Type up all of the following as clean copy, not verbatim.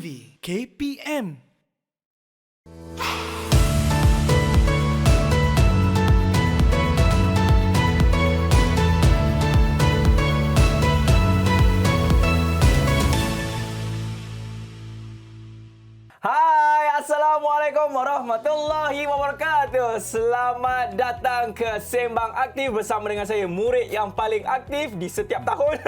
TV KPM. Hai, Assalamualaikum warahmatullahi wabarakatuh. Selamat datang ke Sembang Aktif bersama dengan saya, murid yang paling aktif di setiap tahun.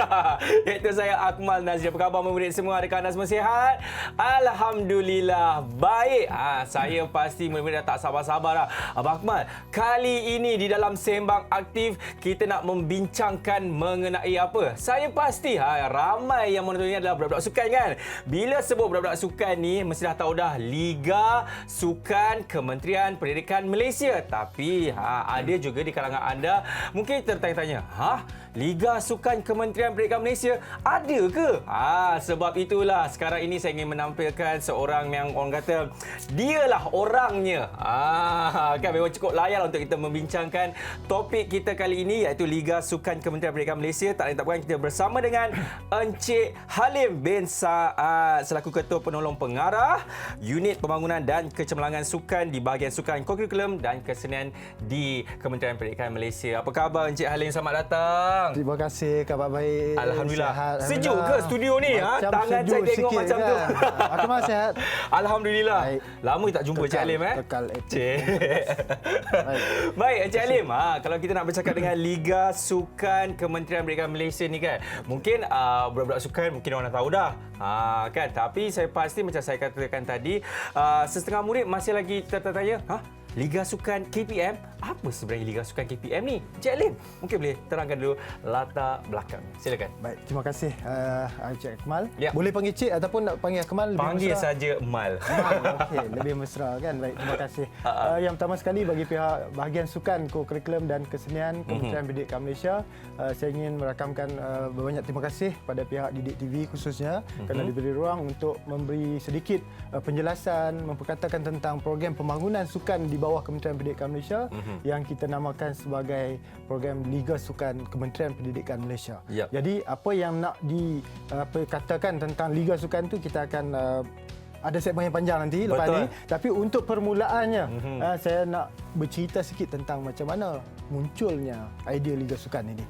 Iaitu saya, Akmal Nazri. Apa khabar murid semua? Adakah anda semua sihat? Alhamdulillah, baik. Saya pasti murid-murid dah tak sabar-sabar. Abang Akmal, kali ini di dalam Sembang Aktif, kita nak membincangkan mengenai apa? Saya pasti ramai yang menonton ini adalah budak-budak sukan kan? Bila sebut budak-budak sukan ni, mesti dah tahu dah, Liga Sukan Kementerian Pendidikan Malaysia. Tapi ada juga di kalangan anda mungkin tertanya-tanya, Liga Sukan Kementerian Pendidikan Malaysia ada ke? Sebab itulah sekarang ini saya ingin menampilkan seorang yang orang kata dialah orangnya. Kan memang cukup layak untuk kita membincangkan topik kita kali ini, iaitu Liga Sukan Kementerian Pendidikan Malaysia. Tak lain tak bukan, kita bersama dengan Encik Halim bin Saad selaku Ketua Penolong Pengarah Unit Pembangunan dan Kecemerlangan Sukan di bahagian Sukan Kurikulum dan Kesenian di Kementerian Pendidikan Malaysia. Apa khabar Encik Halim? Selamat datang. Terima kasih, khabar baik. Alhamdulillah. Sihat. Sejuk ke studio ni? Tangan saya tengok macam kan? tu. Akmal sihat? Alhamdulillah. Baik. Lama tak jumpa Encik Halim Bekal Cik. Baik Encik Halim, kalau kita nak bercakap dengan Liga Sukan Kementerian Pendidikan Malaysia ni kan, mungkin budak-budak sukan mungkin orang dah tahu dah. Kan, tapi saya pasti macam saya katakan tadi, setengah murid masih lagi tertanya, Liga Sukan KPM? Apa sebenarnya Liga Sukan KPM ni? Encik Halim, mungkin boleh terangkan dulu latar belakang. Silakan. Baik, terima kasih Encik Akmal. Ya. Boleh panggil Cik ataupun nak panggil Akmal? Lebih Panggil mesra? saja Mal. Okey, lebih mesra kan. Baik, terima kasih. Yang pertama sekali bagi pihak bahagian sukan, kurikulum dan kesenian Kementerian Pendidikan Malaysia, saya ingin merakamkan berbanyak terima kasih pada pihak Didik TV khususnya kerana diberi ruang untuk memberi sedikit penjelasan, memperkatakan tentang program pembangunan sukan di bawah Kementerian Pendidikan Malaysia yang kita namakan sebagai program Liga Sukan Kementerian Pendidikan Malaysia. Yep. Jadi apa yang nak dikatakan tentang Liga Sukan tu kita akan ada segmen yang panjang nanti lepas ni. Tapi untuk permulaannya saya nak bercerita sikit tentang macam mana munculnya idea Liga Sukan ini.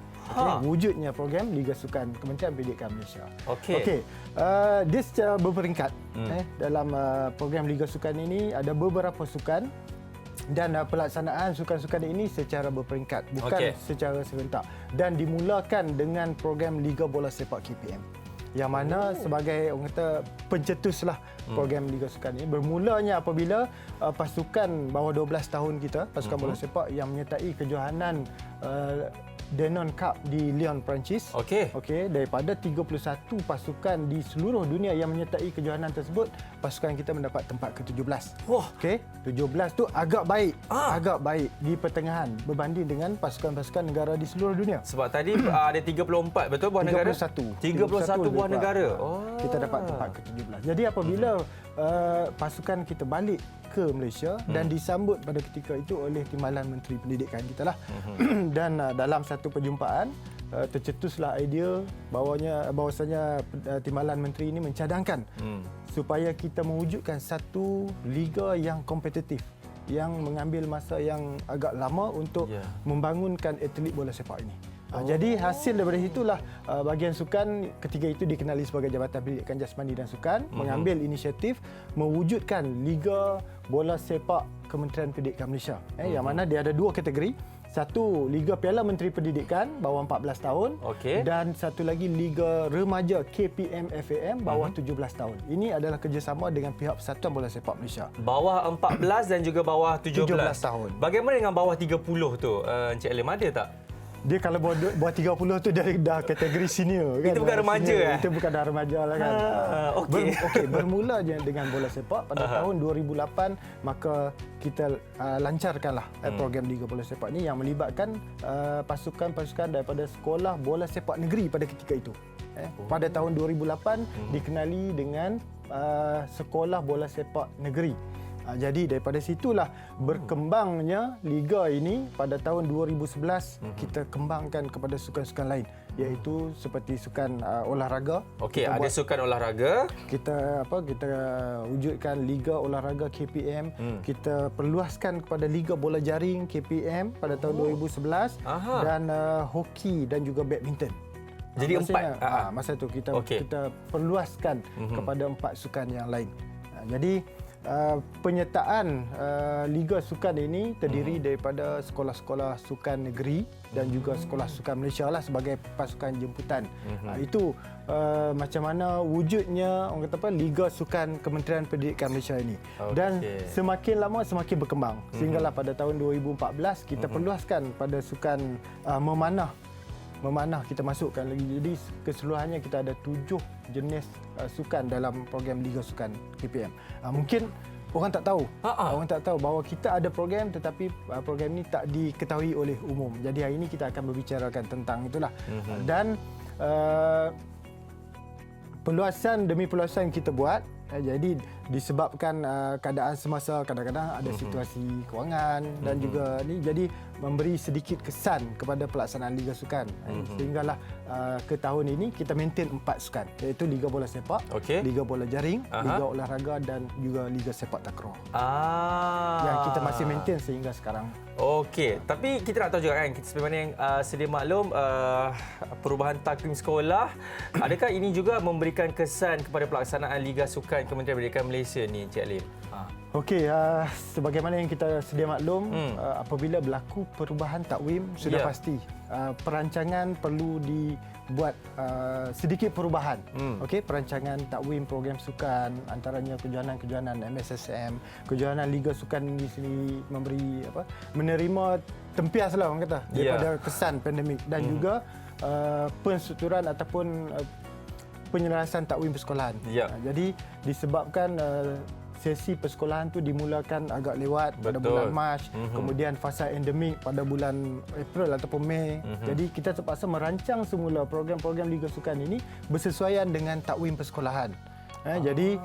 Wujudnya program Liga Sukan Kementerian Pendidikan Malaysia. Okey. Dia secara berperingkat. Dalam program Liga Sukan ini ada beberapa sukan dan pelaksanaan sukan-sukan ini secara berperingkat, bukan secara serentak, dan dimulakan dengan program Liga Bola Sepak KPM. Yang mana sebagai orang kata pencetuslah program Liga Sukan ini. Bermulanya apabila pasukan bawah 12 tahun kita, pasukan bola sepak yang menyertai kejohanan Danone Cup di Lyon, Perancis. Okey, daripada 31 pasukan di seluruh dunia yang menyertai kejohanan tersebut, pasukan kita mendapat tempat ke-17. Okey, 17 tu agak baik. Agak baik di pertengahan berbanding dengan pasukan-pasukan negara di seluruh dunia. Sebab tadi ada 34 betul buah negara? 31 buah negara. Kita dapat tempat ke-17. Jadi apabila pasukan kita balik ke Malaysia dan disambut pada ketika itu oleh Timbalan Menteri Pendidikan kita lah. Dan dalam satu perjumpaan tercetuslah idea bahawasanya Timbalan Menteri ini mencadangkan supaya kita mewujudkan satu liga yang kompetitif, yang mengambil masa yang agak lama untuk membangunkan atlet bola sepak ini. Jadi hasil daripada itulah bahagian sukan ketika itu dikenali sebagai Jabatan Pendidikan Jasmani dan Sukan mengambil inisiatif mewujudkan Liga Bola Sepak Kementerian Pendidikan Malaysia. Yang mana dia ada dua kategori. Satu, Liga Piala Menteri Pendidikan bawah 14 tahun dan satu lagi Liga Remaja KPM FAM bawah 17 tahun. Ini adalah kerjasama dengan pihak Persatuan Bola Sepak Malaysia. Bawah 14 dan juga bawah 17 tahun. Bagaimana dengan bawah 30 tu? Encik Halim ada tak? Dia kalau bawah 30 tu dah kategori senior kan. Itu bukan remaja Itu bukan dah remaja lah kan. Okey, bermula je dengan bola sepak pada tahun 2008, maka kita lancarkanlah program Liga Bola Sepak ni yang melibatkan pasukan-pasukan daripada sekolah bola sepak negeri pada ketika itu. Pada tahun 2008 dikenali dengan Sekolah Bola Sepak Negeri. Jadi daripada situlah berkembangnya liga ini pada tahun 2011 kita kembangkan kepada sukan-sukan lain, iaitu seperti sukan olahraga. Okey, ada sukan olahraga. Kita wujudkan liga olahraga KPM. Kita perluaskan kepada liga bola jaring KPM pada tahun 2011 dan hoki dan juga badminton. Jadi masa tu kita perluaskan kepada 4 sukan yang lain. Jadi penyertaan Liga Sukan ini terdiri daripada sekolah-sekolah sukan negeri dan juga sekolah sukan Malaysia lah sebagai pasukan jemputan. Itu macam mana wujudnya orang kata apa Liga Sukan Kementerian Pendidikan Malaysia ini. Dan semakin lama semakin berkembang sehinggalah pada tahun 2014 kita perluaskan pada sukan memanah kita masukkan lagi. Jadi keseluruhannya kita ada 7 jenis sukan dalam program Liga Sukan KPM. Mungkin orang tak tahu. Orang tak tahu bahawa kita ada program tetapi program ini tak diketahui oleh umum. Jadi hari ini kita akan berbicarakan tentang itulah. Dan peluasan demi peluasan kita buat. Jadi disebabkan keadaan semasa, kadang-kadang ada situasi kewangan dan juga ni, jadi memberi sedikit kesan kepada pelaksanaan Liga Sukan. Sehinggalah ke tahun ini kita maintain 4 sukan, iaitu Liga Bola Sepak, Liga Bola Jaring, Liga Olahraga dan juga Liga Sepak Takraw. Yang kita masih maintain sehingga sekarang. Okey, tapi kita nak tahu juga kan, kita sebenarnya yang sedia maklum perubahan takvim sekolah, adakah ini juga memberikan kesan kepada pelaksanaan Liga Sukan Kementerian Pendidikan Malaysia ni, Encik Alim? Okey, sebagaimana yang kita sedia maklum, apabila berlaku perubahan takwim sudah pasti perancangan perlu dibuat sedikit perubahan. Okey, perancangan takwim program sukan, antaranya kejohanan-kejohanan MSSM, kejohanan Liga Sukan di sini menerima tempiaslah orang kata daripada kesan pandemik dan juga penstrukturan ataupun penyelarasan takwim persekolahan. Jadi disebabkan sesi persekolahan tu dimulakan agak lewat pada bulan Mac, kemudian fasa endemik pada bulan April ataupun Mei. Jadi kita terpaksa merancang semula program-program Liga Sukan ini bersesuaian dengan takwim persekolahan. Jadi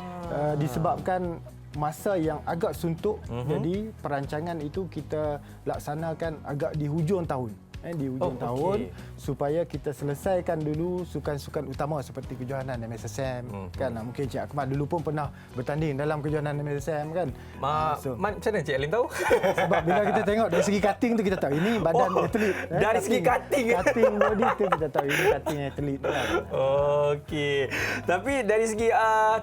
disebabkan masa yang agak suntuk, jadi perancangan itu kita laksanakan agak di hujung tahun. Di hujung tahun supaya kita selesaikan dulu sukan-sukan utama seperti kejohanan MSSM kan. Mungkin Cik Akmal dulu pun pernah bertanding dalam kejohanan MSSM kan. Macam mana Cik Alim tahu? Sebab bila kita tengok dari segi cutting tu kita tahu ini badan atlet. Dari segi cutting body tu kita tahu ini cutting atlet kan. Okey. Tapi dari segi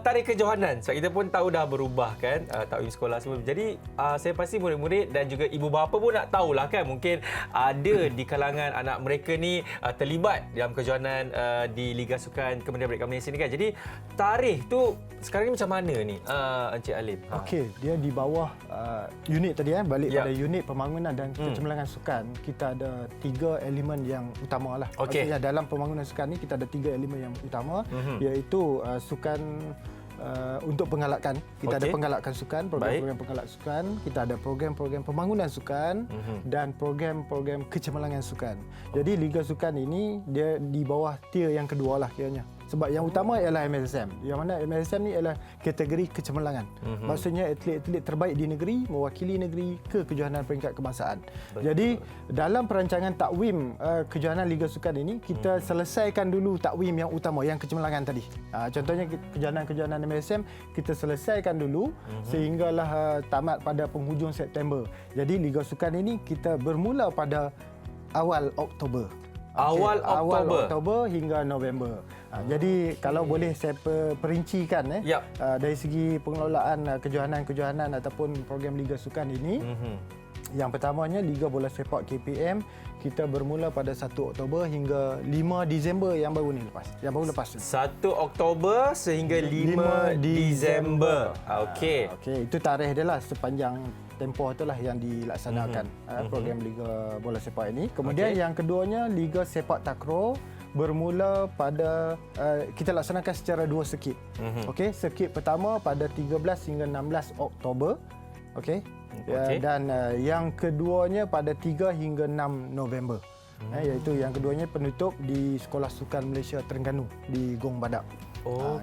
tarikh kejohanan, sebab kita pun tahu dah berubah kan takwim sekolah semua. Jadi saya pasti murid-murid dan juga ibu bapa pun nak tahulah kan, mungkin ada di kalangan anak mereka ni terlibat dalam kejohanan di Liga Sukan Kementerian Pendidikan Malaysia ni kan. Jadi tarikh tu sekarang ni macam mana ni Encik Alim? Okey, dia di bawah unit tadi balik pada unit pembangunan dan kecemerlangan sukan. Kita ada 3 elemen yang utama lah. Maksudnya dalam pembangunan sukan ni kita ada 3 elemen yang utama, iaitu sukan untuk penggalakan. Kita ada penggalakan sukan, program-program penggalakan sukan, kita ada program-program pembangunan sukan dan program-program kecemerlangan sukan. Jadi Liga Sukan ini dia di bawah tier yang kedua lah kiranya. Sebab yang utama ialah MSSM. Yang mana MSSM ni ialah kategori kecemerlangan. Maksudnya atlet-atlet terbaik di negeri mewakili negeri ke kejohanan peringkat kebangsaan. Jadi dalam perancangan takwim kejohanan Liga Sukan ini kita selesaikan dulu takwim yang utama yang kecemerlangan tadi. Contohnya kejohanan-kejohanan MSSM kita selesaikan dulu sehinggalah tamat pada penghujung September. Jadi Liga Sukan ini kita bermula pada awal Oktober. Awal Oktober hingga November. Jadi kalau boleh saya perincikan dari segi pengelolaan kejohanan-kejohanan ataupun program Liga Sukan ini. Yang pertamanya Liga Bola Sepak KPM kita bermula pada 1 Oktober hingga 5 Disember yang baru lepas. 1 Oktober sehingga 5 Disember. Okey, itu tarikh dia lah sepanjang tempoh itulah yang dilaksanakan program Liga Bola Sepak ini. Kemudian yang keduanya Liga Sepak Takraw bermula pada kita laksanakan secara 2 sirkit. Sirkit pertama pada 13 hingga 16 Oktober. Dan yang keduanya pada 3 hingga 6 November. Iaitu yang keduanya penutup di Sekolah Sukan Malaysia Terengganu di Gong Badak.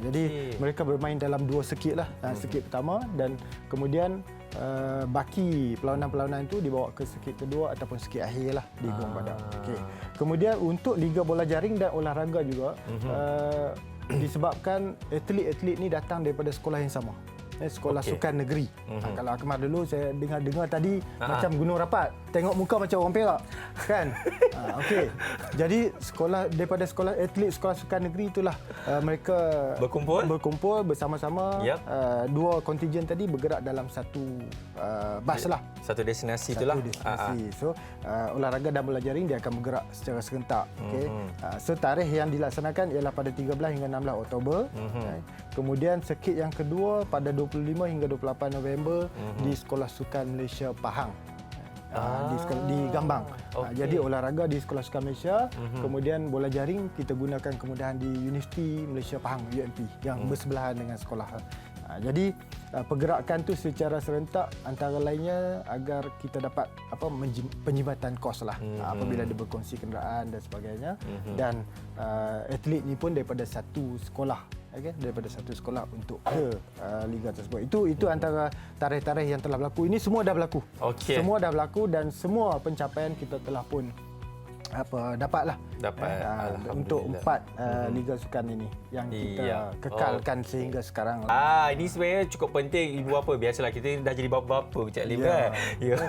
Jadi mereka bermain dalam 2 sirkit lah. Sirkit pertama dan kemudian baki perlawanan-perlawanan itu dibawa ke sirkuit kedua ataupun sirkuit akhir lah di Gong Padang. Okey. Kemudian untuk Liga Bola Jaring dan Olahraga juga disebabkan atlet-atlet ni datang daripada sekolah yang sama. Sekolah sukan negeri. Kalau Akmal dulu saya dengar tadi macam Gunung Rapat. Tengok muka macam orang Perak. Kan? Okey. Jadi daripada sekolah atlet sekolah sukan negeri itulah mereka berkumpul bersama-sama. Yep. Dua kontingen tadi bergerak dalam satu bas lah. Satu destinasi itulah. So olahraga dan bola jaring dia akan bergerak secara serentak. Okey. So tarikh yang dilaksanakan ialah pada 13 hingga 16 Oktober. Kemudian sirkuit yang kedua pada 25 hingga 28 November di Sekolah Sukan Malaysia Pahang. Di Gambang. Jadi olahraga di Sekolah Sukan Malaysia, kemudian bola jaring kita gunakan kemudahan di Universiti Malaysia Pahang UMP yang bersebelahan dengan sekolah. Jadi pergerakan tu secara serentak antara lainnya agar kita dapat penjimatan kos lah apabila dia berkongsi kenderaan dan sebagainya. Dan atlet ni pun daripada satu sekolah. Okay, daripada satu sekolah untuk ke liga tersebut. Itu antara tarikh-tarikh yang telah berlaku. Ini semua dah berlaku. Okay. Semua dah berlaku dan semua pencapaian kita telah pun dapatlah. Untuk 4 liga sukan ini yang kita kekalkan sehingga sekarang. Ini sebenarnya cukup penting ibu bapa. Biasalah kita dah jadi bapa-bapa Cik Lim kan. Ya.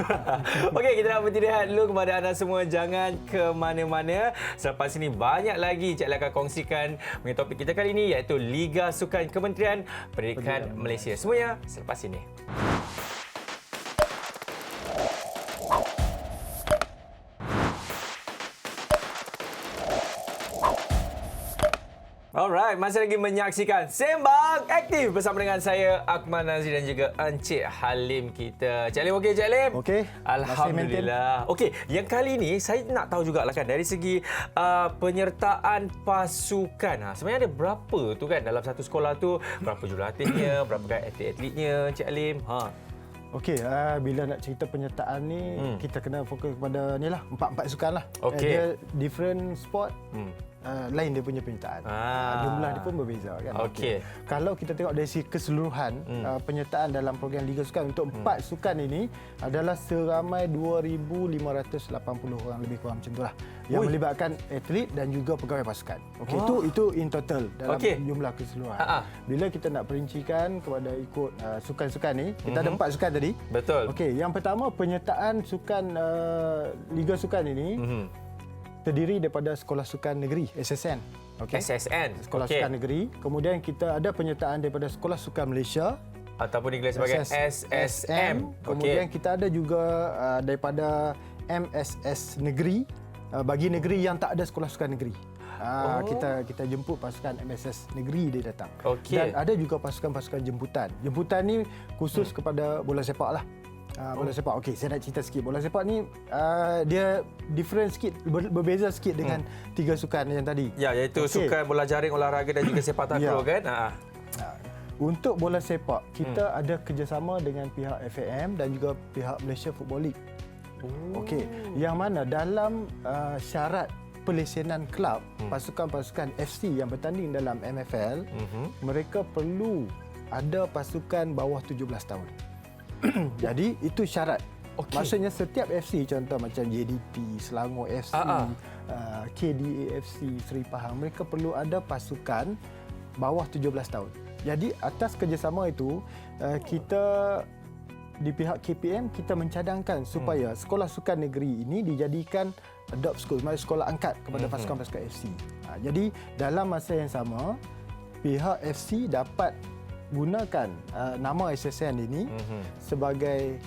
Okey, kita nak berhenti dulu kepada anda semua, jangan ke mana-mana. Selepas ini banyak lagi Cik Lim akan kongsikan mengenai topik kita kali ini iaitu Liga Sukan Kementerian Pendidikan Malaysia. Semuanya selepas ini. Alright, masih lagi menyaksikan Sembang Aktif bersama dengan saya Akmal Nazri dan juga Encik Halim kita. Cik Halim okey, Cik Halim? Okey. Alhamdulillah. Okey, yang kali ni saya nak tahu jugalah kan dari segi penyertaan pasukan. Sebenarnya ada berapa tu kan dalam satu sekolah tu? Berapa jurulatihnya, berapa atlet-atletnya, Cik Halim? Okey, bila nak cerita penyertaan ni kita kena fokus kepada ni lah, empat sukan lah. Okey. Dia different sport. Lain dia punya penyertaan. Jumlah dia pun berbeza kan. Okey. Kalau kita tengok dari segi keseluruhan penyertaan dalam program Liga Sukan untuk 4 sukan ini adalah seramai 2,580 orang lebih kurang macam itulah. Yang melibatkan atlet dan juga pegawai pasukan. Okey, itu in total dalam jumlah keseluruhan. Bila kita nak perincikan kepada ikut sukan-sukan ni, kita ada 4 sukan tadi. Betul. Okey, yang pertama penyertaan sukan Liga Sukan ini terdiri daripada Sekolah Sukan Negeri SSN. Okay. SSN. Sekolah Sukan Negeri. Kemudian kita ada penyertaan daripada Sekolah Sukan Malaysia ataupun digelar sebagai SSM. Kemudian kita ada juga daripada MSS Negeri bagi negeri yang tak ada Sekolah Sukan Negeri. Kita jemput pasukan MSS Negeri dia datang. Dan ada juga pasukan-pasukan jemputan. Jemputan ni khusus kepada bola sepak lah. Bola sepak. Okey, saya nak cerita sikit. Bola sepak ni dia different sikit, berbeza sikit dengan 3 sukan yang tadi. Ya, iaitu sukan bola jaring, olahraga dan juga sepak takraw kan. Untuk bola sepak, kita ada kerjasama dengan pihak FAM dan juga pihak Malaysia Football League. Okey, yang mana dalam syarat pelesenan kelab pasukan-pasukan FC yang bertanding dalam MFL, mereka perlu ada pasukan bawah 17 tahun. Jadi itu syarat. Maksudnya setiap FC, contoh macam JDP, Selangor FC, KDA FC, Seri Pahang, mereka perlu ada pasukan bawah 17 tahun. Jadi atas kerjasama itu, kita di pihak KPM kita mencadangkan supaya Sekolah Sukan Negeri ini dijadikan adopt school, maksudnya sekolah angkat kepada pasukan-pasukan FC. Jadi dalam masa yang sama, pihak FC dapat gunakan nama SSN ini sebagai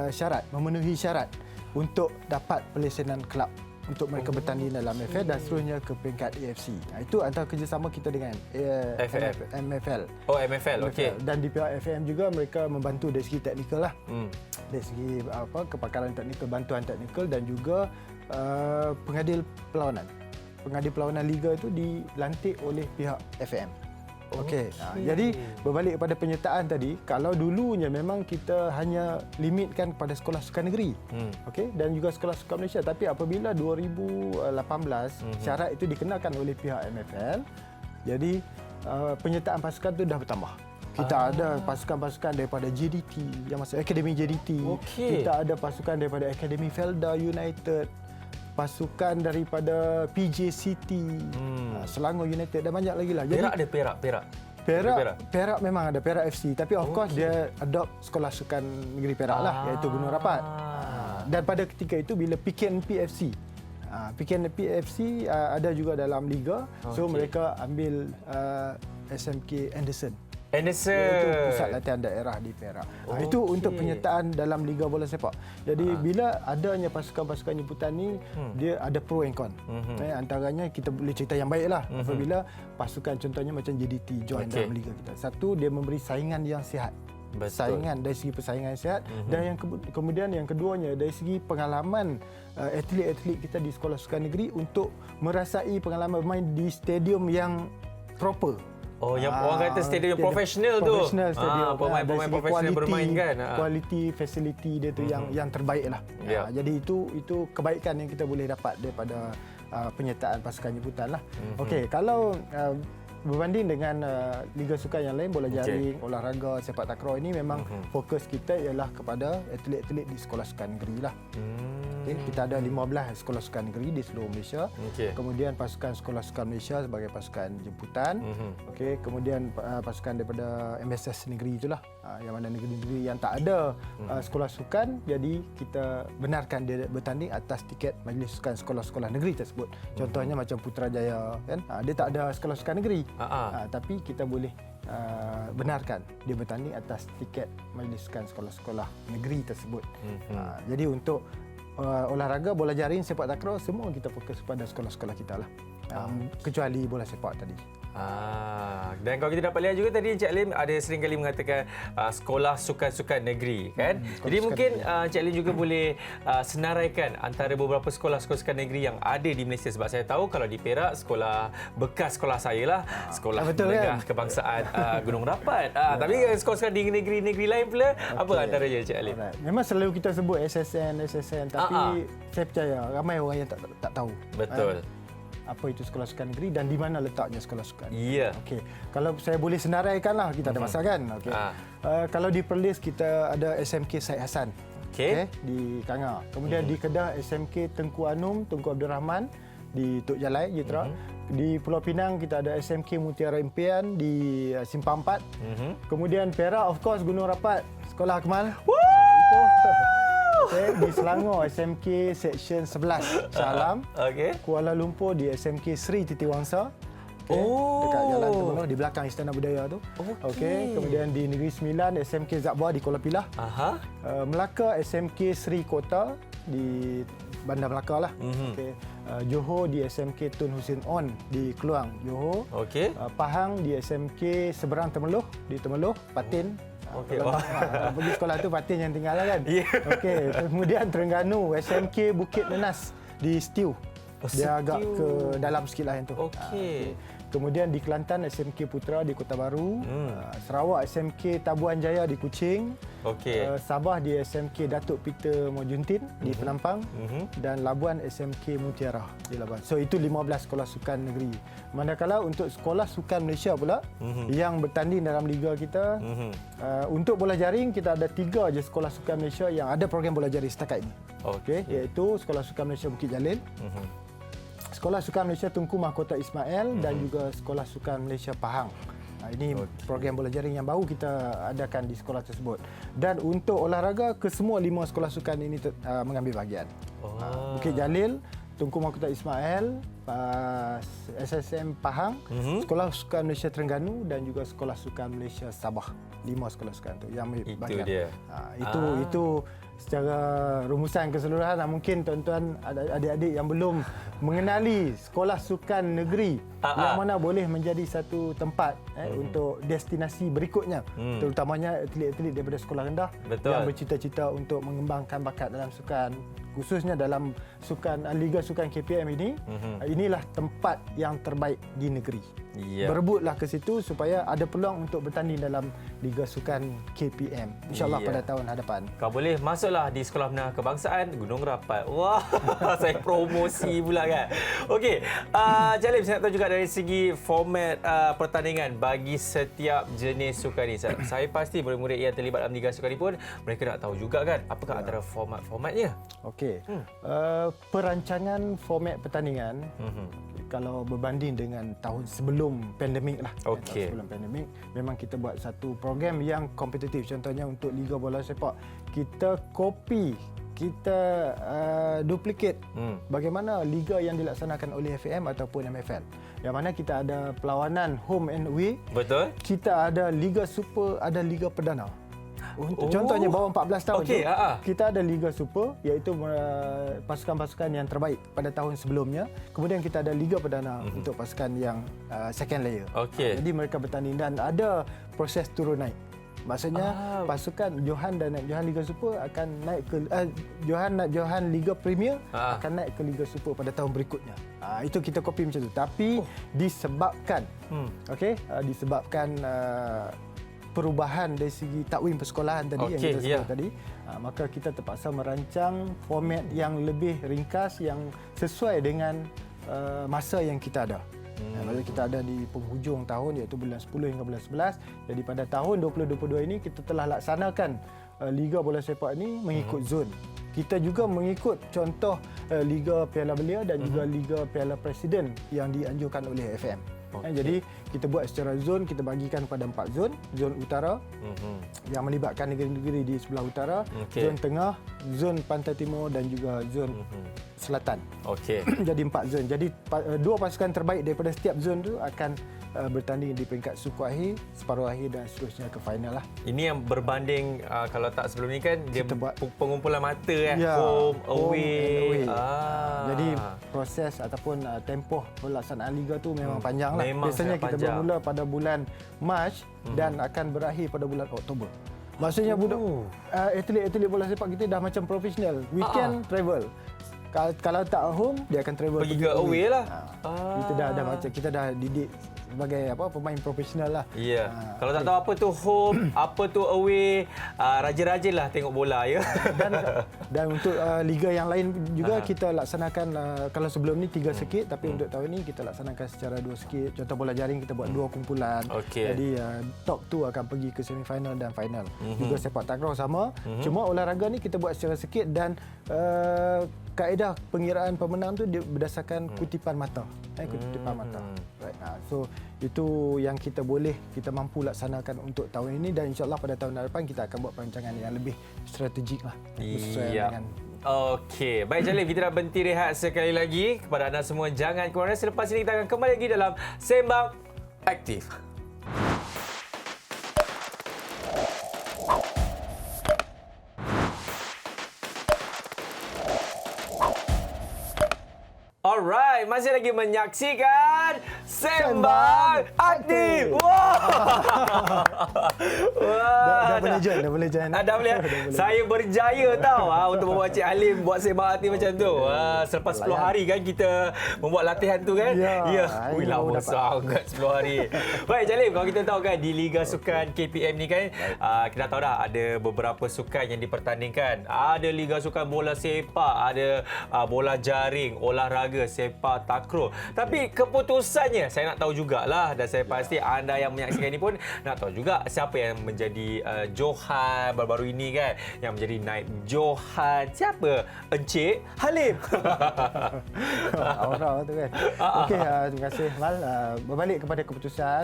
syarat, memenuhi syarat untuk dapat pelesenan kelab untuk mereka bertanding dalam MFL dan seterusnya ke peringkat AFC. Itu antara kerjasama kita dengan MFL. MFL, okey. Dan di pihak FM juga mereka membantu dari segi teknikal lah. Dari segi kepakaran teknikal, bantuan teknikal dan juga pengadil perlawanan. Pengadil perlawanan liga itu dilantik oleh pihak FM. Okey. Jadi berbalik kepada penyertaan tadi, kalau dulunya memang kita hanya limitkan kepada Sekolah Sukan Negeri. Okey, dan juga Sekolah Sukan Malaysia, tapi apabila 2018 syarat itu dikenakan oleh pihak MFL, jadi penyertaan pasukan itu dah bertambah. Kita ada pasukan-pasukan daripada JDT, yang masuk Akademi JDT. Okey. Kita ada pasukan daripada Akademi Felda United, pasukan daripada PJ City, Selangor United dan banyak lagi lah. Perak ada Perak. Perak memang ada Perak FC, tapi of course dia adopt Sekolah Sukan Negeri Perak lah, iaitu Gunung Rapat. Dan pada ketika itu bila PKNP FC, PKNP FC ada juga dalam liga, so mereka ambil SMK Anderson. Itu pusat latihan daerah di Perak. Itu untuk penyertaan dalam Liga Bola Sepak. Jadi bila adanya pasukan-pasukan jemputan ni, dia ada pro and con. Antaranya kita boleh cerita yang baik lah. Apabila pasukan contohnya macam JDT join dalam liga kita. Satu, dia memberi saingan yang sihat. Saingan dari segi persaingan yang sihat, dan kemudian yang keduanya dari segi pengalaman atlet-atlet kita di Sekolah Sukan Negeri untuk merasai pengalaman bermain di stadium yang proper. Yang orang kata stadium profesional tu. Profesional stadium. Pemain-pemain profesional bermain kan. Kualiti facility dia tu yang terbaik lah. Jadi itu kebaikan yang kita boleh dapat daripada penyertaan pasukan jemputan lah. Okey, kalau berbanding dengan liga sukan yang lain, bola jaring, olahraga, sepak takraw ini memang fokus kita ialah kepada atlet-atlet di Sekolah Sukan Negeri lah. Kita ada 15 sekolah sukan negeri di seluruh Malaysia. Kemudian pasukan Sekolah Sukan Malaysia sebagai pasukan jemputan. Kemudian pasukan daripada MSS negeri itulah, yang mana negeri-negeri yang tak ada sekolah sukan, jadi kita benarkan dia bertanding atas tiket Majlis Sukan Sekolah-Sekolah Negeri tersebut. Contohnya macam Putrajaya kan, dia tak ada sekolah sukan negeri. Tapi kita boleh benarkan dia bertanding atas tiket Majlis Sukan Sekolah-Sekolah Negeri tersebut. Jadi untuk olahraga, bola jaring, sepak takraw, semua kita fokus pada sekolah-sekolah kita lah. Kecuali bola sepak tadi. Dan kalau kita dapat lihat juga tadi Encik Lim ada sering kali mengatakan sekolah sukan-sukan negeri kan. Jadi mungkin Encik Lim juga boleh senaraikan antara beberapa sekolah-sekolah sukan negeri yang ada di Malaysia, sebab saya tahu kalau di Perak sekolah bekas sekolah saya lah, sekolah menengah kebangsaan Gunung Rapat. Tapi sekolah-sekolah di negeri-negeri lain pula apa antaranya Encik Lim? Memang selalu kita sebut SSN tapi saya percaya ramai orang yang tak tahu. Betul. Apa itu sekolah sukan negeri dan di mana letaknya sekolah sukan. Ya. Okey. Kalau saya boleh senaraikanlah, kita ada masa kan. Okey. Kalau di Perlis kita ada SMK Syed Hassan. Di Kanga. Kemudian di Kedah SMK Tengku Anum, Tengku Abdul Rahman di Tok Jalai, Jitra. Di Pulau Pinang kita ada SMK Mutiara Impian di Simpang 4. Kemudian Perak of course Gunung Rapat, Sekolah Akmal. Di Selangor SMK Seksyen 11 Shah Alam. Kuala Lumpur di SMK Sri Titiwangsa. Dekat Jalan Temenggong di belakang Istana Budaya tu. Kemudian di Negeri Sembilan SMK Zakbar di Kuala Pilah. Melaka SMK Sri Kota di Bandar Melaka lah. Johor di SMK Tun Hussein On di Keluang, Johor. Pahang di SMK Seberang Temeloh di Temeloh, Patin. Pergi sekolah tu Patin yang tinggal lah kan. Kemudian Terengganu SMK Bukit Nenas di Stiu. Dia agak ke dalam sikit lah yang tu. Kemudian di Kelantan SMK Putra di Kota Baru. Sarawak SMK Tabuan Jaya di Kuching. Sabah di SMK Datuk Peter Mojuntin di Penampang. Dan Labuan SMK Mutiara di Labuan. So itu 15 sekolah sukan negeri. Manakala untuk sekolah sukan Malaysia pula yang bertanding dalam liga kita, untuk bola jaring kita ada 3 je sekolah sukan Malaysia yang ada program bola jaring setakat ini. Iaitu Sekolah Sukan Malaysia Bukit Jalil, Sekolah Sukan Malaysia Tunku Mahkota Ismail dan juga Sekolah Sukan Malaysia Pahang. Ini program bola jaring yang baru kita adakan di sekolah tersebut. Dan untuk olahraga, kesemua 5 sekolah sukan ini mengambil bahagian. Bukit Jalil, Tunku Mahkota Ismail, SSM Pahang, Sekolah Sukan Malaysia Terengganu dan juga Sekolah Sukan Malaysia Sabah. 5 sekolah sukan tu yang ambil bahagian. Itu secara rumusan keseluruhan. Mungkin tuan-tuan adik-adik yang belum mengenali sekolah sukan negeri yang mana boleh menjadi satu tempat untuk destinasi berikutnya, terutamanya atlet-atlet daripada sekolah rendah yang bercita-cita untuk mengembangkan bakat dalam sukan, khususnya dalam Liga Sukan KPM ini, inilah tempat yang terbaik di negeri. Berebutlah ke situ supaya ada peluang untuk bertanding dalam Liga Sukan KPM. InsyaAllah pada tahun hadapan. Kau boleh masuklah di Sekolah Menengah Kebangsaan Gunung Rapat. Wah, saya promosi pula kan. Okey, Jalib, saya nak tahu juga dari segi format pertandingan bagi setiap jenis sukan ni. Saya pasti murid-murid yang terlibat dalam Liga Sukan ni pun mereka nak tahu juga kan apakah antara format-formatnya. Okey. Perancangan format pertandingan kalau berbanding dengan tahun sebelum pandemik lah. Okey. Tahun sebelum pandemik memang kita buat satu program yang kompetitif. Contohnya untuk Liga Bola Sepak, kita copy, kita duplicate bagaimana liga yang dilaksanakan oleh FAM ataupun MFL. Yang mana kita ada perlawanan home and away. Betul. Kita ada Liga Super, ada Liga Perdana. Contohnya bawah 14 tahun kita ada Liga Super, iaitu pasukan-pasukan yang terbaik pada tahun sebelumnya. Kemudian kita ada Liga Perdana untuk pasukan yang second layer. Jadi mereka bertanding dan ada proses turun naik. Maksudnya pasukan Johan dan Johan Liga Super akan naik ke Johan Liga Premier akan naik ke Liga Super pada tahun berikutnya. Itu kita copy macam tu. Tapi disebabkan disebabkan perubahan dari segi takwim persekolahan tadi yang kita sebut tadi, maka kita terpaksa merancang format yang lebih ringkas yang sesuai dengan masa yang kita ada. Maksudnya kita ada di penghujung tahun iaitu bulan 10 hingga bulan 11. Jadi pada tahun 2022 ini kita telah laksanakan Liga Bola Sepak ini mengikut zon. Kita juga mengikut contoh Liga Piala Belia dan juga Liga Piala Presiden yang dianjurkan oleh FM. Jadi kita buat secara zon, kita bagikan kepada 4 zon. Zon utara yang melibatkan negeri-negeri di sebelah utara, zon tengah, zon pantai timur dan juga zon selatan. Jadi 4 zon. Jadi 2 pasukan terbaik daripada setiap zon tu akan bertanding di peringkat suku akhir, separuh akhir dan seterusnya ke final lah. Ini yang berbanding kalau tak sebelum ni kan dia pengumpulan mata kan, home away. Jadi proses ataupun tempoh pelaksanaan liga tu memang panjang lah. Memang biasanya kita panjang. bermula pada bulan Mac dan akan berakhir pada bulan Oktober. Maksudnya atlet-atlet bola sepak kita dah macam profesional. Weekend travel. Kalau tak home, dia akan travel pergi ke away lah. Kita dah didik sebagai pemain profesional lah. Kalau tak tahu apa tu home, apa tu away, rajin-rajinlah tengok bola ya. Dan untuk liga yang lain juga kita laksanakan, kalau sebelum ni 3 sirkuit, tapi untuk tahun ni kita laksanakan secara 2 sirkuit. Contoh bola jaring kita buat 2 kumpulan. Jadi top 2 akan pergi ke semifinal dan final. Juga sepak takraw sama. Cuma olahraga ni kita buat secara sirkuit dan kaedah pengiraan pemenang tu berdasarkan kutipan mata. Kutipan mata. So itu yang kita mampu laksanakan untuk tahun ini dan insya-Allah pada tahun depan kita akan buat perancangan yang lebih strategik lah. Dengan Okey, baik Jalib, kita nak berhenti rehat sekali lagi. Kepada anda semua jangan ke mana, selepas ini kita akan kembali lagi dalam Sembang Aktif. Alright, masih lagi menyaksikan Sembang Aktif. Wah. Dah boleh join. Dah boleh. Saya berjaya tahu untuk membuat Cik Halim buat Sembang Aktif macam tu. Selepas 10 hari kan kita membuat latihan tu kan? Ya. Ui, lama sangat 10 hari. Baik Jalib, kalau kita tahu kan di Liga Sukan KPM ni kan, kita tahu dah ada beberapa sukan yang dipertandingkan. Ada Liga Sukan Bola Sepak, ada bola jaring, olahraga sepak takraw. Tapi keputusannya saya nak tahu jugalah, dan saya pasti anda yang menyaksikan ini pun nak tahu juga siapa yang menjadi Johan baru-baru ini kan, yang menjadi naib Johan. Siapa? Encik Halim. Aura tu kan. Okey, terima kasih Mal. Berbalik kepada keputusan,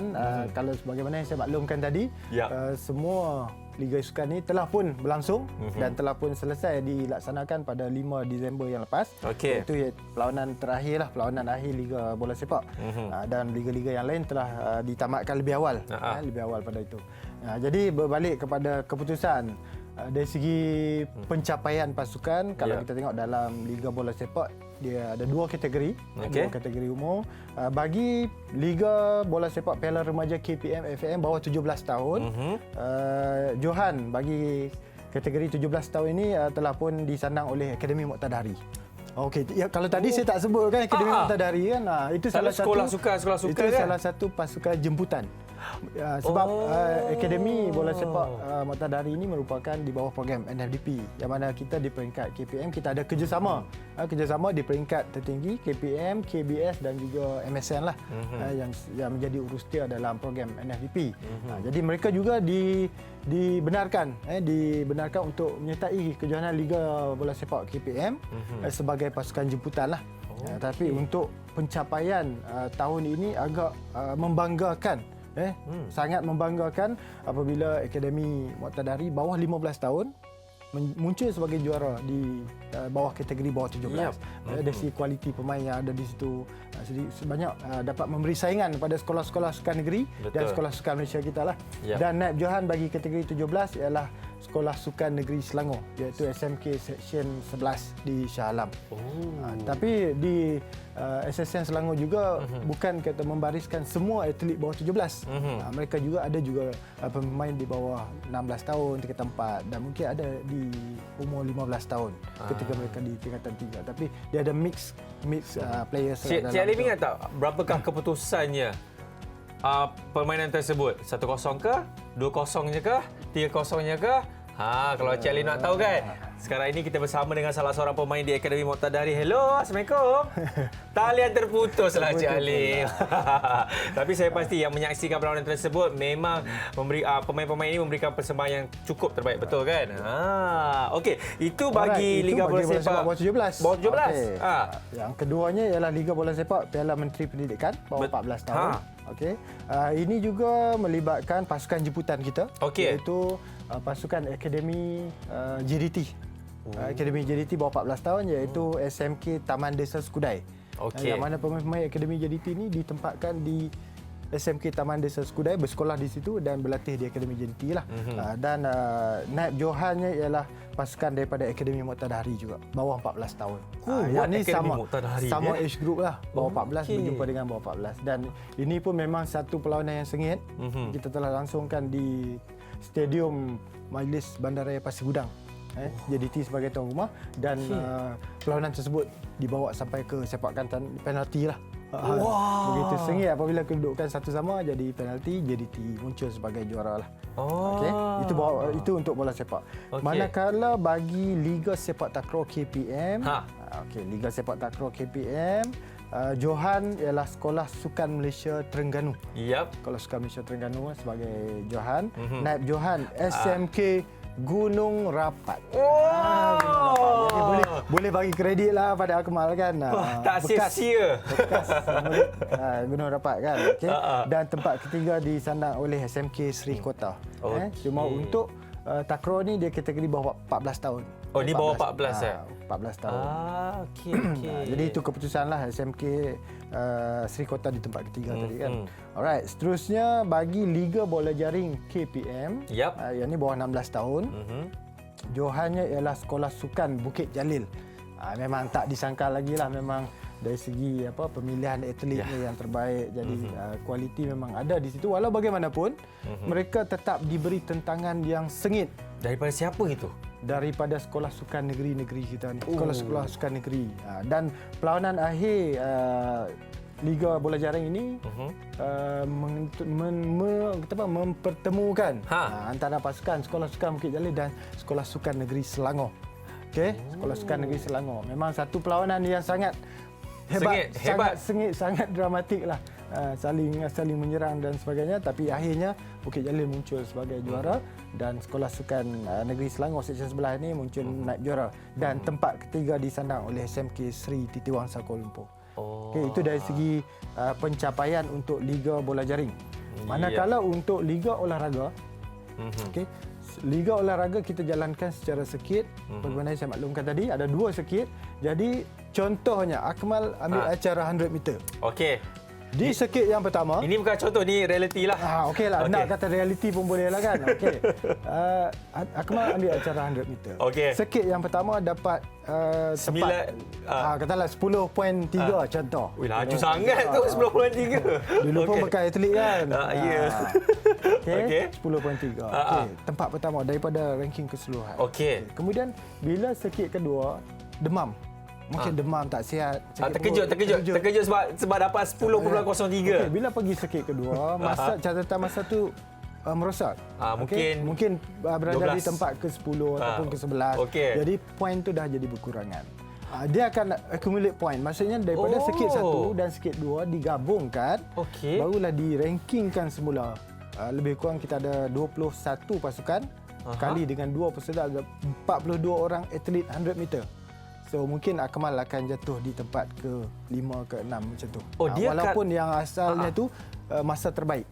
kalau sebagaimana yang saya maklumkan tadi, semua Liga Sukan ni telah pun berlangsung dan telah pun selesai dilaksanakan pada 5 Disember yang lepas. Itu perlawanan terakhir lah, perlawanan akhir Liga Bola Sepak. Dan liga-liga yang lain telah ditamatkan lebih awal. Lebih awal pada itu. Jadi berbalik kepada keputusan, dari segi pencapaian pasukan, kalau kita tengok dalam Liga Bola Sepak, dia ada 2 kategori. 2 kategori umur. Bagi Liga Bola Sepak Piala Remaja KPM FAM bawah 17 tahun, Johan bagi kategori 17 tahun ini telah pun disandang oleh Akademi Muqtadari. Okey, ya, kalau tadi saya tak sebut kan Akademi Muqtadari kan, itu salah sekolah satu suka itu kan? salah satu pasukan jemputan. Sebab Akademi Bola Sepak Muqtadari ini merupakan di bawah program NFDP, yang mana kita di peringkat KPM kita ada kerjasama di peringkat tertinggi KPM, KBS dan juga MSN lah, yang menjadi urustia dalam program NFDP. Jadi mereka juga dibenarkan untuk menyertai kejohanan Liga Bola Sepak KPM sebagai pasukan jemputan lah. Tapi untuk pencapaian tahun ini agak membanggakan. Sangat membanggakan apabila Akademi Muqtadari bawah 15 tahun muncul sebagai juara di bawah kategori bawah 17. Dari segi kualiti pemain yang ada di situ sebanyak dapat memberi saingan kepada sekolah-sekolah sukan negeri dan sekolah sukan Malaysia kita lah. Dan naib johan bagi kategori 17 ialah Sekolah Sukan Negeri Selangor, iaitu SMK Seksyen 11 di Shah Alam. Tapi di SSN Selangor juga bukan kata membariskan semua atlet bawah 17. Mereka juga ada pemain di bawah 16 tahun tingkatan 4 dan mungkin ada di umur 15 tahun ketika mereka di tingkatan 3. Tapi dia ada mix players. Cik Ali ingat tak berapakah keputusannya permainan tersebut? 1-0 ke? 2-0 je ke? 3-0 je ke? Kalau Cik Ali nak tahu kan? Sekarang ini kita bersama dengan salah seorang pemain di Akademi Muqtadari. Hello, Assalamualaikum. Talian terputuslah Cik Ali. Tapi saya pasti yang menyaksikan perlawanan tersebut memang pemain-pemain ini memberikan persembahan yang cukup terbaik, betul kan? Okey, itu bagi Liga Bola Sepak bawah 17. Bawah 17. Yang keduanya ialah Liga Bola Sepak Piala Menteri Pendidikan bawah 14 tahun. Okey. Ini juga melibatkan pasukan jemputan kita, iaitu pasukan Akademi JDT. Akademi JDT bawah 14 tahun iaitu SMK Taman Desa Skudai. Yang mana pemain-pemain Akademi JDT ini ditempatkan di SMK Taman Desa Skudai, bersekolah di situ dan berlatih di Akademi JDT lah. Dan naib johannya ialah pasukan daripada Akademi Muqtadari juga, bawah 14 tahun. Yang ni sama age group lah, bawah 14 berjumpa dengan bawah 14. Dan ini pun memang satu perlawanan yang sengit. Kita telah langsungkan di Stadium Majlis Bandaraya Pasir Gudang. JDT sebagai tuan rumah dan perlawanan tersebut dibawa sampai ke sepakan penalti lah. Begitu sengit apabila kedudukan satu sama, jadi penalti, JDT muncul sebagai juara lah. Itu untuk bola sepak. Manakala bagi Liga Sepak Takraw KPM, Liga Sepak Takraw KPM, johan ialah Sekolah Sukan Malaysia Terengganu. Sekolah Sukan Malaysia Terengganu sebagai johan. Naib johan SMK Gunung Rapat. Jadi boleh bagi kredit lah pada Akmal kan. Tak sia-sia. Gunung Rapat kan. Dan tempat ketiga disandang oleh SMK Seri Kota. Cuma untuk takraw ni dia kategori bawah 14 tahun. Di bawah 14 14 tahun. Jadi itu keputusanlah SMK Seri Kota di tempat ketiga tadi kan. Alright, seterusnya bagi Liga Bola Jaring KPM, yang ni bawah 16 tahun. Johannya ialah Sekolah Sukan Bukit Jalil. Memang tak disangka lagi lah, memang dari segi pemilihan atletnya yang terbaik. Jadi kualiti memang ada di situ. Walau bagaimanapun mereka tetap diberi tentangan yang sengit. Daripada siapa itu? Daripada sekolah sukan negeri-negeri kita ni. Sekolah-sekolah sukan negeri. Dan perlawanan akhir Liga Bola Jaring ini mempertemukan antara pasukan Sekolah Sukan Bukit Jalil dan Sekolah Sukan Negeri Selangor. Sekolah Sukan Negeri Selangor. Memang satu perlawanan yang sangat hebat. Sangat sengit, sangat dramatik lah. Saling menyerang dan sebagainya, tapi akhirnya Bukit Jalil muncul sebagai juara dan Sekolah Sukan Negeri Selangor Seksyen 11 ini muncul naib juara dan tempat ketiga disandang oleh SMK Seri Titiwangsa Kuala Lumpur. Itu dari segi pencapaian untuk Liga Bola Jaring. Manakala untuk Liga Olahraga, Liga Olahraga kita jalankan secara sirkuit. Bagaimana saya maklumkan tadi, ada 2 sirkuit. Jadi contohnya Akmal ambil acara 100 meter. Di sirkuit yang pertama, Ini bukan contoh, ni reality lah. okey lah. Nak kata reality pun boleh lah kan. Okey. Akmal ambil acara 100 meter. Okey. Sirkuit yang pertama dapat tempat, katalah 10.3 contoh. Wih, laju sangat tu 10.3. Dulu pun bekas atlet kan. Ya. Okey. 10.3. Okey. Tempat pertama daripada ranking keseluruhan. Okey. Kemudian bila sirkuit kedua, demam. Mungkin demam tak sihat. sakit Terkejut sebab dapat 10.03. Okey, bila pergi sirkuit kedua, masa catatan masa tu merosot. Mungkin berada 12. di tempat ke-10 ataupun ke-11. Okey. Jadi poin tu dah jadi berkurangan. Dia akan accumulate point. Maksudnya daripada sirkuit 1 dan sirkuit 2 digabungkan, Okey. barulah dirankingkan semula. Lebih kurang kita ada 21 pasukan kali dengan 2 peserta, ada 42 orang atlet 100 meter. So mungkin Akmal akan jatuh di tempat ke-5 ke-6 macam tu. Walaupun yang asalnya tu masa terbaik.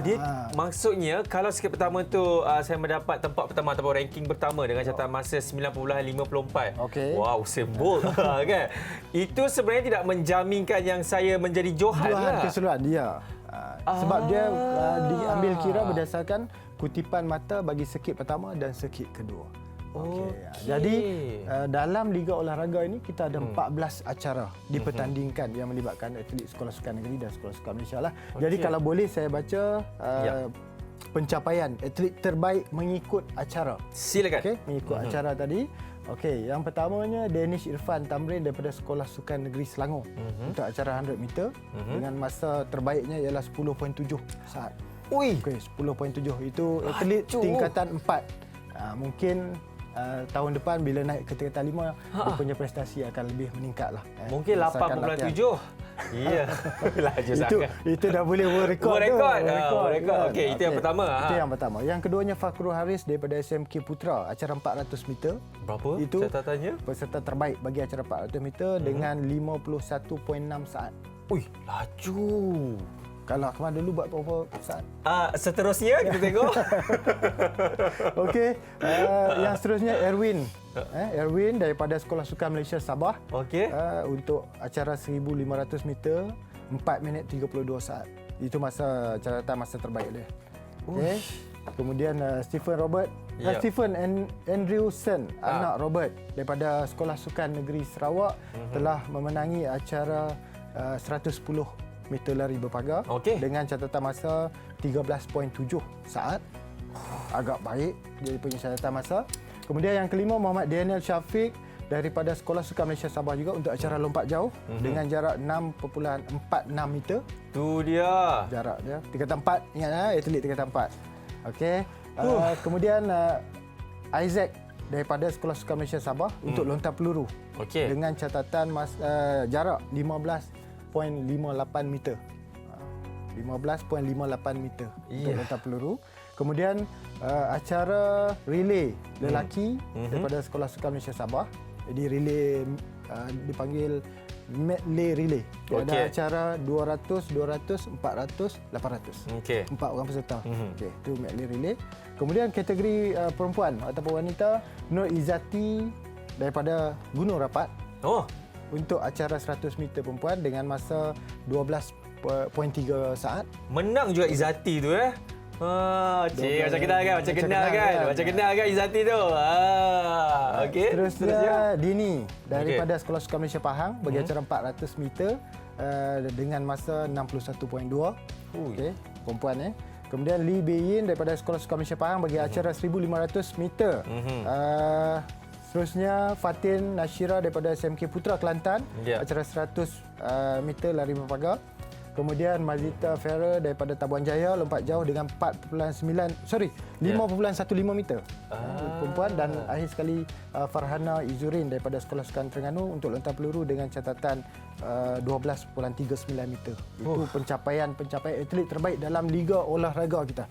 Dia maksudnya kalau sirkuit pertama tu saya mendapat tempat pertama ataupun ranking pertama dengan catatan masa 9.54. Okey. Wow, Usain Bolt kan. Itu sebenarnya tidak menjaminkan yang saya menjadi Johan lah. Keseluruhan dia. Sebab dia diambil kira berdasarkan kutipan mata bagi sirkuit pertama dan sirkuit kedua. Okey. Jadi dalam Liga Olahraga ini kita ada 14 acara dipertandingkan yang melibatkan atlet Sekolah Sukan Negeri dan Sekolah Sukan Malaysia lah. Jadi kalau boleh saya baca pencapaian atlet terbaik mengikut acara. Silakan. Okey, mengikut acara tadi. Okey, yang pertamanya Danish Irfan Tamrin daripada Sekolah Sukan Negeri Selangor untuk acara 100 meter dengan masa terbaiknya ialah 10.7 saat. Ui, Okey, 10.7 itu atlet tingkatan 4. Mungkin tahun depan bila naik ke tingkatan 5 dia punya prestasi akan lebih meningkat lah. mungkin 8.7. Ya, laju sangat. Itu dah boleh world record. World record. Okey, itu yang pertama. Itu yang pertama. Yang keduanya Fakrul Haris daripada SMK Putra, acara 400 meter. Berapa Itu catatannya? peserta terbaik bagi acara 400 meter dengan 51.6 saat. Ui, laju. Kalau Akmal dulu buat berapa saat? Seterusnya kita tengok. Okey, yang seterusnya Erwin. Erwin daripada Sekolah Sukan Malaysia Sabah. Okey. Untuk acara 1500 meter 4 minit 32 saat. Itu masa catatan masa terbaik dia. Okey. Kemudian Stephen Robert, Stephen Andrewson, anak Robert daripada Sekolah Sukan Negeri Sarawak telah memenangi acara 110 meter lari berpagar dengan catatan masa 13.7 saat. Agak baik dia punya catatan masa. Kemudian yang kelima Muhammad Daniel Syafiq daripada Sekolah Sukan Malaysia Sabah juga untuk acara lompat jauh dengan jarak 6.46 meter. Tu dia. Jarak dia. Tingkatan 4. Ingat atlet tingkatan 4. Okey. Kemudian Isaac daripada Sekolah Sukan Malaysia Sabah untuk lontar peluru. Dengan catatan jarak 15.58 meter. 15.58 meter untuk lontar peluru. Kemudian acara relay lelaki daripada Sekolah Sukan Malaysia Sabah. Jadi relay dipanggil medley relay. Ada acara 200, 200, 400, 800. Empat orang peserta. Itu medley relay. Kemudian kategori perempuan ataupun wanita, Nur Izzati daripada Gunung Rapat. Untuk acara 100 meter perempuan dengan masa 12.3 saat. Menang juga Izzati tu macam kenal kan? Macam kenal kan Izzati tu. Okey. Terusnya Dini daripada Sekolah Sukan Malaysia Pahang bagi acara 400 meter dengan masa 61.2. Okey, perempuan Kemudian Lee Beyin daripada Sekolah Sukan Malaysia Pahang bagi acara 1500 meter. Seterusnya Fatin Nashira daripada SMK Putra Kelantan, acara 100 meter lari berpagar. Kemudian Mazita Farah daripada Tabuan Jaya lompat jauh dengan 5.15 meter perempuan, dan akhir sekali Farhana Izurin daripada Sekolah Sukan Terengganu untuk lontar peluru dengan catatan 12.39 meter. Itu pencapaian atlet terbaik dalam Liga Olahraga kita.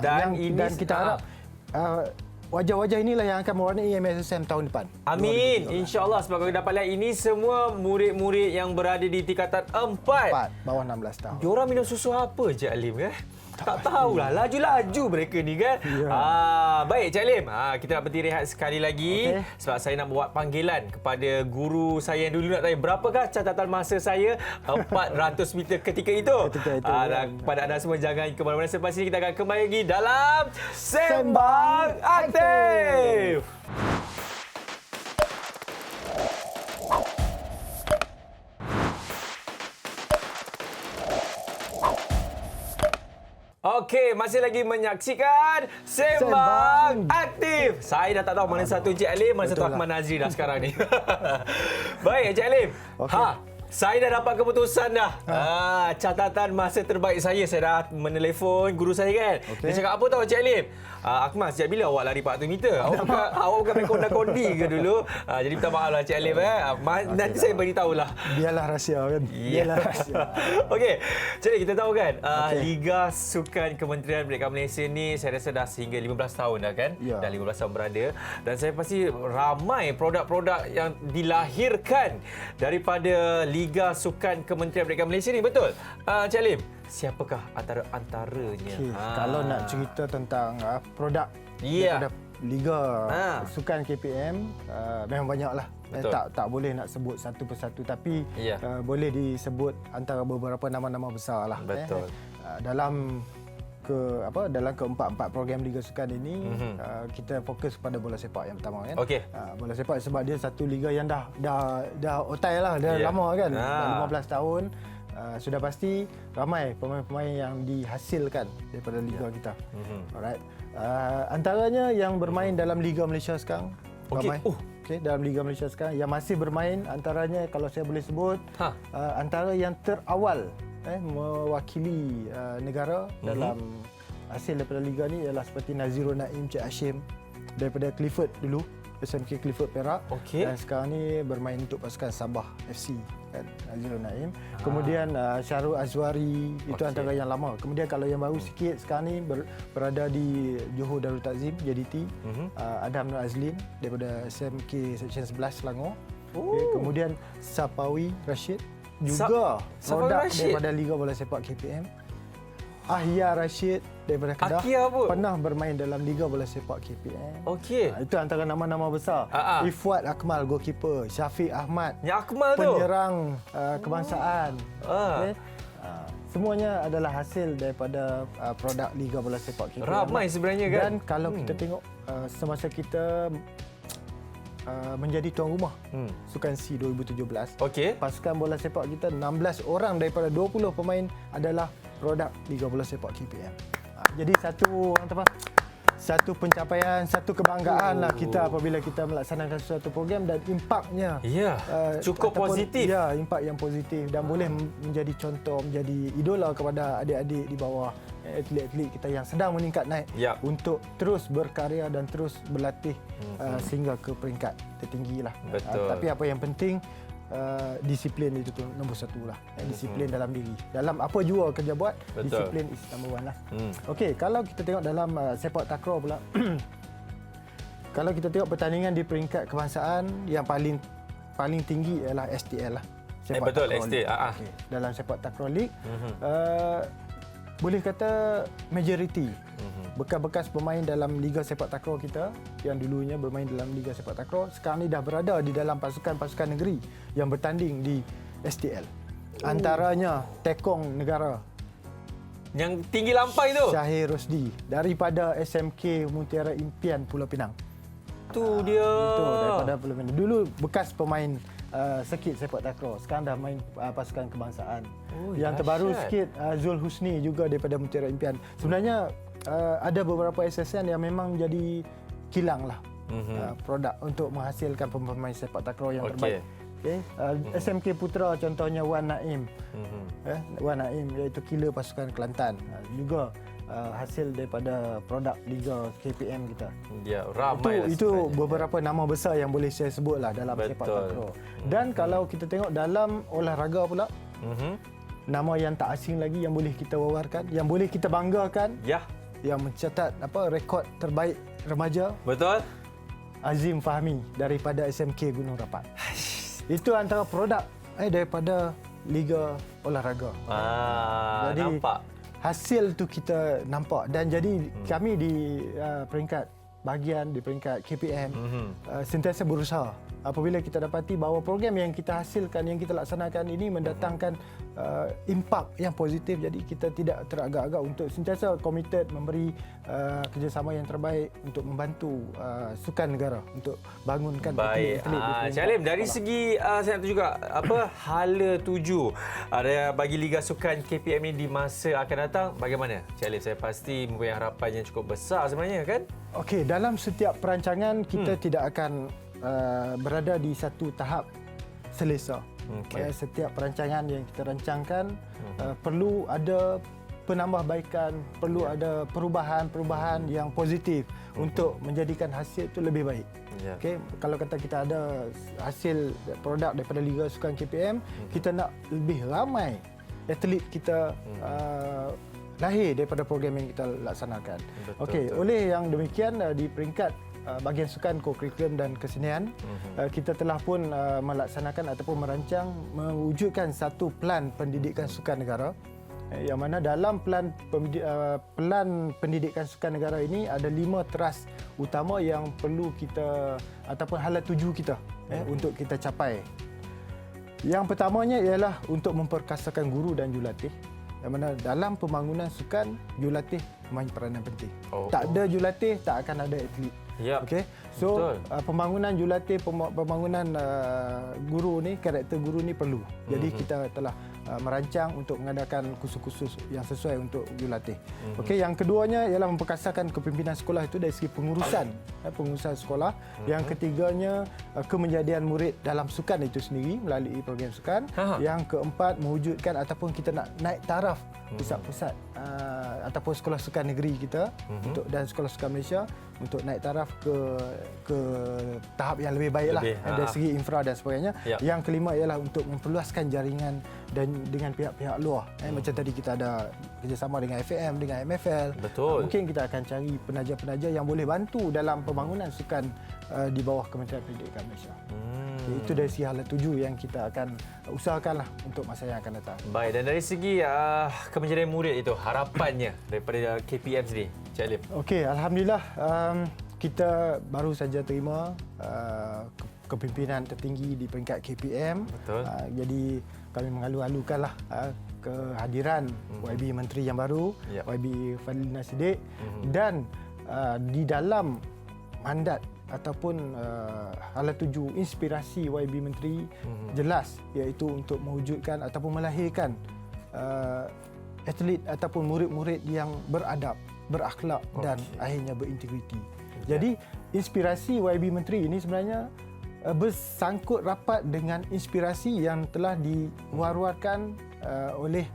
Dan kita harap wajah-wajah inilah yang akan mewarnai MSSM tahun depan. Amin. InsyaAllah sebab kita dapat lihat ini semua murid-murid yang berada di tingkatan 4. 4 bawah 16 tahun. Diorang minum susu apa Cik Alim kan? Tak tahulah, laju-laju mereka ni kan. Ya. Baik Cik Alim, kita nak berhenti rehat sekali lagi sebab saya nak buat panggilan kepada guru saya yang dulu nak tanya berapakah catatan masa saya 400 meter ketika itu. Dan kepada anda semua jangan ke mana-mana, selepas ini kita akan kembali lagi dalam Sembang Aktif. Okey, masih lagi menyaksikan Sembang Aktif. Saya dah tak tahu mana satu Encik Alim, mana satu Ahmad Nazri dah sekarang ni. Baik, Encik Alim. Saya dah dapat keputusan dah. Catatan masa terbaik saya dah menelefon guru saya kan. Dia cakap apa tahu Encik Alim? Akmal, sejak bila awak lari 400 meter? Awak bukan main konda-kondi ke dulu? Jadi minta maaf lah Encik Alim. Nanti saya beritahulah. Biarlah rahsia kan. Biarlah rahsia. Okey, jadi kita tahu kan Liga Sukan Kementerian Pendidikan Malaysia ni saya rasa dah sehingga 15 tahun dah kan. Dah 15 tahun berada dan saya pasti ramai produk-produk yang dilahirkan daripada Liga Sukan Kementerian Pendidikan Malaysia ni, betul? Encik Alim, siapakah antaranya? Kalau nak cerita tentang produk daripada Liga Sukan KPM, memang banyaklah. Tak boleh nak sebut satu persatu, tapi boleh disebut antara beberapa nama-nama besar lah. Betul. Dalam keempat-empat program Liga Sukan ini, kita fokus pada bola sepak yang pertama kan. Bola sepak sebab dia satu liga yang dah otai lah, dah lama kan. Dah 15 tahun. Sudah pasti ramai pemain-pemain yang dihasilkan daripada liga kita. Alright. Antaranya yang bermain dalam Liga Malaysia sekarang ramai. Dalam Liga Malaysia sekarang yang masih bermain, antaranya kalau saya boleh sebut antara yang terawal mewakili negara dalam hasil daripada liga ni ialah seperti Nazirul Naim Cik Hashim daripada Clifford dulu, SMK Clifford Perak, dan sekarang ni bermain untuk pasukan Sabah FC kan, Nazirul Naim. Kemudian Syarul Azwari, itu antara yang lama. Kemudian kalau yang baru sikit sekarang ni berada di Johor Darul Takzim JDT, Adam Nur Azlin daripada SMK Section 11 Selangor. Kemudian Sapawi Rashid juga produk daripada Liga Bola Sepak KPM. Ahya Rashid daripada Kedah pernah bermain dalam Liga Bola Sepak KPM. Itu antara nama-nama besar. Ifwat Akmal goalkeeper, Syafiq Ahmad penyerang kebangsaan. Semuanya adalah hasil daripada produk Liga Bola Sepak KPM. Ramai sebenarnya kan. Dan kalau kita tengok semasa kita menjadi tuan rumah Sukan C 2017. Pasukan bola sepak kita 16 orang daripada 20 pemain adalah produk Liga Bola Sepak KPM. Jadi satu pencapaian, satu kebanggaan lah kita apabila kita melaksanakan suatu program dan impaknya cukup positif. Impak yang positif dan boleh menjadi contoh, menjadi idola kepada adik-adik di bawah, atlet-atlet kita yang sedang meningkat naik untuk terus berkarya dan terus berlatih sehingga ke peringkat tertinggi lah. Tapi apa yang penting, disiplin itu nombor satu lah. Disiplin dalam diri. Dalam apa jua kerja buat, disiplin is number one lah. Kalau kita tengok dalam sepak takraw pula, kalau kita tengok pertandingan di peringkat kebangsaan yang paling tinggi ialah STL lah. STL. Dalam sepak takraw league, boleh kata majoriti bekas-bekas pemain dalam Liga Sepak Takraw kita yang dulunya bermain dalam Liga Sepak Takraw sekarang ni dah berada di dalam pasukan-pasukan negeri yang bertanding di STL. Antaranya Tekong Negara yang tinggi lampai tu, Syahir Rosdi daripada SMK Mutiara Impian Pulau Pinang. Itu dia. Itu daripada Pulau Pinang. Dulu bekas pemain sekit sepak takraw, sekarang dah main pasukan kebangsaan. Yang terbaru sikit Zul Husni juga daripada Mutiara Impian. Sebenarnya ada beberapa SSN yang memang jadi kilang lah produk untuk menghasilkan pemain sepak takraw yang terbaik. SMK Putra contohnya Wan Naim. Wan Naim iaitu killer pasukan Kelantan. Juga hasil daripada produk Liga KPM kita. Ramai itu beberapa nama besar yang boleh saya sebutlah dalam sepak takraw. Dan kalau kita tengok dalam olahraga pula, nama yang tak asing lagi yang boleh kita wawarkan, yang boleh kita banggakan, yang mencatat rekod terbaik remaja, Betul? Azim Fahmi daripada SMK Gunung Rapat. Itu antara produk daripada Liga Olahraga. Jadi Nampak. hasil tu kita nampak, dan jadi kami di peringkat bahagian, di peringkat KPM sentiasa berusaha apabila kita dapati bahawa program yang kita hasilkan, yang kita laksanakan ini mendatangkan impak yang positif. Jadi kita tidak teragak-agak untuk sentiasa komited memberi kerjasama yang terbaik untuk membantu sukan negara untuk bangunkan Baik. atlet-atlet Cik Halim, dari segi saya nak tahu juga hala tuju ada bagi Liga Sukan KPM ini di masa akan datang bagaimana? Cik Halim, saya pasti mempunyai harapan yang cukup besar sebenarnya kan? Okey, dalam setiap perancangan kita tidak akan berada di satu tahap selesa. Okey. Setiap perancangan yang kita rancangkan perlu ada penambahbaikan, perlu ada perubahan-perubahan yang positif untuk menjadikan hasil itu lebih baik. Ya. Okey, kalau kata kita ada hasil produk daripada Liga Sukan KPM, kita nak lebih ramai atlet kita lahir daripada program yang kita laksanakan. Okey, oleh yang demikian di peringkat bahagian sukan, co-curriculum dan kesenian, kita telah pun melaksanakan ataupun merancang mewujudkan satu pelan pendidikan sukan negara, yang mana dalam pelan pendidikan sukan negara ini ada 5 teras utama yang perlu kita ataupun hala tuju kita untuk kita capai. Yang pertamanya ialah untuk memperkasakan guru dan jurulatih, yang mana dalam pembangunan sukan jurulatih main peranan penting. Tak ada jurulatih, tak akan ada atlet. Yep. Okey. So pembangunan jurulatih, pembangunan guru ni, karakter guru ni perlu. Jadi kita telah merancang untuk mengadakan kursus-kursus yang sesuai untuk jurulatih. Okey, yang keduanya ialah memperkasakan kepimpinan sekolah itu dari segi pengurusan sekolah. Yang ketiganya kemenjadian murid dalam sukan itu sendiri melalui program sukan. Yang keempat, mewujudkan ataupun kita nak naik taraf pusat-pusat ataupun sekolah sukan negeri kita untuk dan sekolah sukan Malaysia untuk naik taraf ke tahap yang lebih baiklah dari segi infra dan sebagainya. Yang kelima ialah untuk memperluaskan jaringan dan dengan pihak-pihak luar. Macam tadi kita ada kerjasama dengan FAM, dengan MFL. Betul. Mungkin kita akan cari penaja-penaja yang boleh bantu dalam pembangunan sukan di bawah Kementerian Pendidikan Malaysia. Itu dari segi hala tuju yang kita akan usahakanlah untuk masa yang akan datang. Baik, dan dari segi kemenjadian murid itu, harapannya daripada KPM sendiri, Cik Halim? Okey, alhamdulillah kita baru saja terima kepimpinan tertinggi di peringkat KPM. Betul. Jadi kami mengalu-alukanlah kehadiran YB Menteri yang baru, YB Fadlina Siddiq, dan di dalam mandat ataupun hala tuju inspirasi YB Menteri jelas, iaitu untuk mewujudkan ataupun melahirkan atlet ataupun murid-murid yang beradab, berakhlak dan akhirnya berintegriti. Jadi inspirasi YB Menteri ini sebenarnya bersangkut rapat dengan inspirasi yang telah diwar-warkan oleh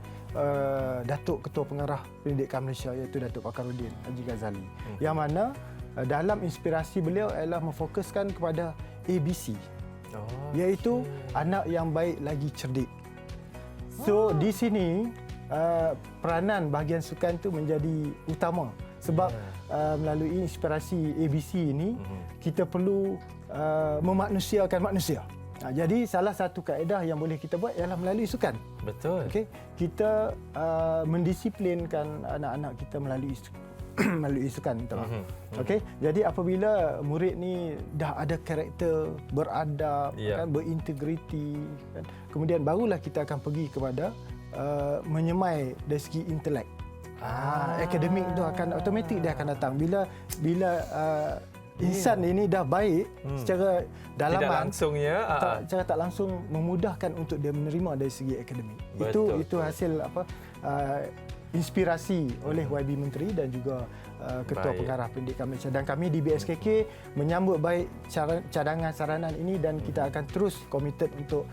Datuk Ketua Pengarah Pendidikan Malaysia, iaitu Datuk Fakhruddin Haji Ghazali, yang mana dalam inspirasi beliau ialah memfokuskan kepada ABC, iaitu anak yang baik lagi cerdik. So di sini peranan bahagian sukan itu menjadi utama sebab melalui inspirasi ABC ini kita perlu memanusiakan manusia. Jadi salah satu kaedah yang boleh kita buat ialah melalui sukan. Betul. Okey, kita mendisiplinkan anak-anak kita melalui melalui sukan itulah. Okey, jadi apabila murid ni dah ada karakter, beradab, kan, berintegriti, kan, kemudian barulah kita akan pergi kepada menyemai dari segi intelek. Akademik itu akan automatik dia akan datang bila insan ini dah baik secara dalaman, tidak langsungnya secara tak langsung memudahkan untuk dia menerima dari segi akademik. Itu hasil inspirasi oleh YB Menteri dan juga Ketua Pengarah Pendidikan Malaysia, dan kami di BSKK menyambut baik cadangan saranan ini dan kita akan terus komited untuk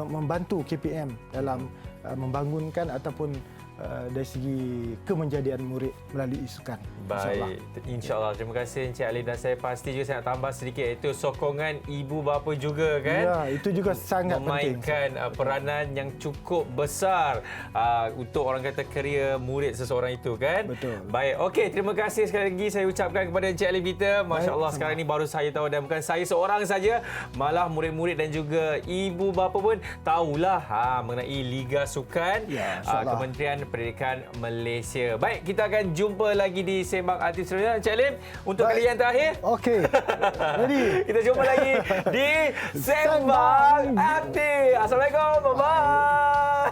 membantu KPM dalam membangunkan ataupun dari segi kemenjadian murid melalui sukan. Baik, insya-Allah. Terima kasih Encik Ali, dan saya pasti juga saya nak tambah sedikit, iaitu sokongan ibu bapa juga kan. Ya, itu juga sangat penting. Memainkan peranan yang cukup besar untuk orang kata kerjaya murid seseorang itu kan. Betul. Baik, okey, terima kasih sekali lagi saya ucapkan kepada Encik Ali Peter. Masya-Allah, Baik, sekarang ni baru saya tahu, dan bukan saya seorang saja, malah murid-murid dan juga ibu bapa pun tahulah mengenai Liga Sukan Ya, insya-Allah. Kementerian Pendidikan Malaysia. Baik, kita akan jumpa lagi di Sembang Aktif seterusnya, Encik Alim. Untuk kali yang terakhir, Okey. Jadi kita jumpa lagi di Sembang Aktif. Assalamualaikum. Bye-bye.